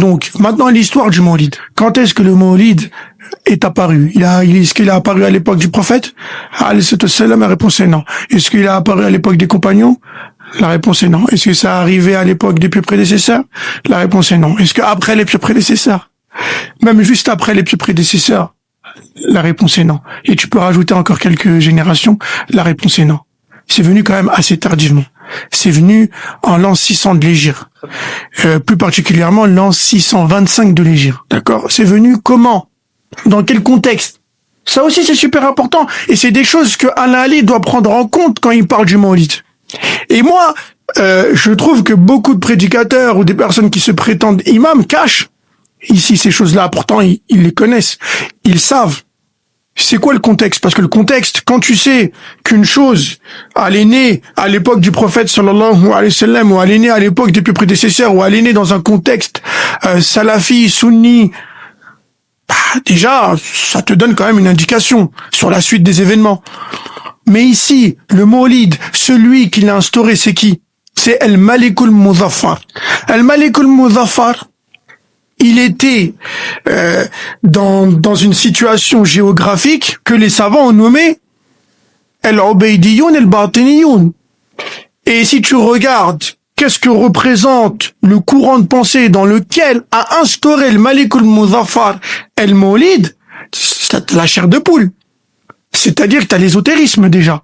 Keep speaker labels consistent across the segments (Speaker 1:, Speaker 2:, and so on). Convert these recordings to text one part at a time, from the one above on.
Speaker 1: Donc, maintenant, l'histoire du Mawlid. Quand est-ce que le Mawlid est apparu? Est-ce qu'il a apparu à l'époque du prophète? Alayhi salam, la réponse est non. Est-ce qu'il a apparu à l'époque des compagnons? La réponse est non. Est-ce que ça arrivé à l'époque des pieux prédécesseurs? La réponse est non. Est-ce qu'après les pieux prédécesseurs? Même juste après les pieux prédécesseurs? La réponse est non. Et tu peux rajouter encore quelques générations? La réponse est non. C'est venu quand même assez tardivement. C'est venu en l'an 600 de l'Hégire. Plus particulièrement l'an 625 de l'Hégire. D'accord? C'est venu comment? Dans quel contexte? Ça aussi c'est super important. Et c'est des choses que Al-Ali doit prendre en compte quand il parle du Mawlid. Et moi, je trouve que beaucoup de prédicateurs ou des personnes qui se prétendent imams cachent ici ces choses-là. Pourtant, ils les connaissent. Ils savent. C'est quoi le contexte? Parce que le contexte, quand tu sais qu'une chose, elle est née à l'époque du prophète sallallahu alayhi wa sallam, ou elle est née à l'époque des plus prédécesseurs, ou elle est née dans un contexte salafi, sunni, déjà, ça te donne quand même une indication sur la suite des événements. Mais ici, le Mawlid, celui qui l'a instauré, c'est qui? C'est Al-Malikul Muzaffar. Al-Malikul Muzaffar, il était dans une situation géographique que les savants ont nommé Al-Ubaydiyoun Al-Batiniyoun. Et si tu regardes qu'est-ce que représente le courant de pensée dans lequel a instauré le Malikul Muzaffar Al-Mawlid, c'est la chair de poule. C'est-à-dire que tu as l'ésotérisme déjà.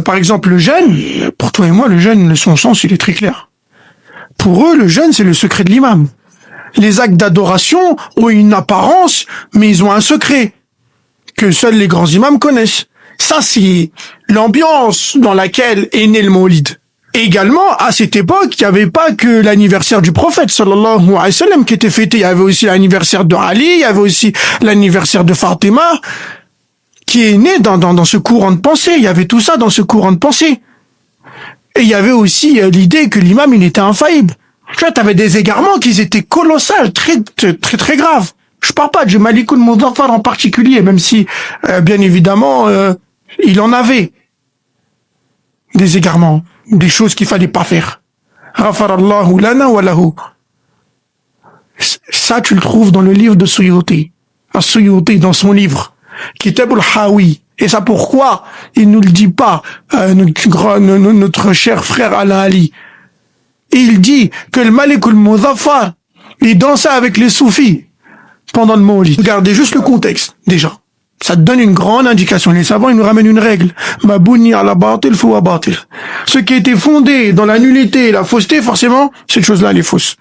Speaker 1: Par exemple, le jeûne, pour toi et moi, le jeûne, son sens, il est très clair. Pour eux, le jeûne, c'est le secret de l'imam. Les actes d'adoration ont une apparence, mais ils ont un secret que seuls les grands imams connaissent. Ça, c'est l'ambiance dans laquelle est né le Mawlid. Également, à cette époque, il n'y avait pas que l'anniversaire du prophète, sallallahu alayhi wa sallam, qui était fêté. Il y avait aussi l'anniversaire de Ali, il y avait aussi l'anniversaire de Fatima, qui est né dans ce courant de pensée. Il y avait tout ça dans ce courant de pensée. Et il y avait aussi l'idée que l'imam, il était infaillible. Tu vois, t'avais des égarements qui étaient colossales, très graves. Je parle pas du Malikul Muzaffar en particulier, même si, bien évidemment, il en avait des égarements, des choses qu'il fallait pas faire. Ghafarallahu lana wa lahu. Ça, tu le trouves dans le livre de Suyuti. Suyuti, dans son livre, Kitab al-Hawi. Et ça, pourquoi il nous le dit pas, notre cher frère Al-Ali? Il dit que le Malikul Muzaffar, il dansait avec les soufis pendant le Mawlid. Regardez juste le contexte, déjà. Ça te donne une grande indication. Les savants, ils nous ramènent une règle. Ma bouni ala batil fou batil. Ce qui était fondé dans la nullité et la fausseté, forcément, cette chose-là, elle est fausse.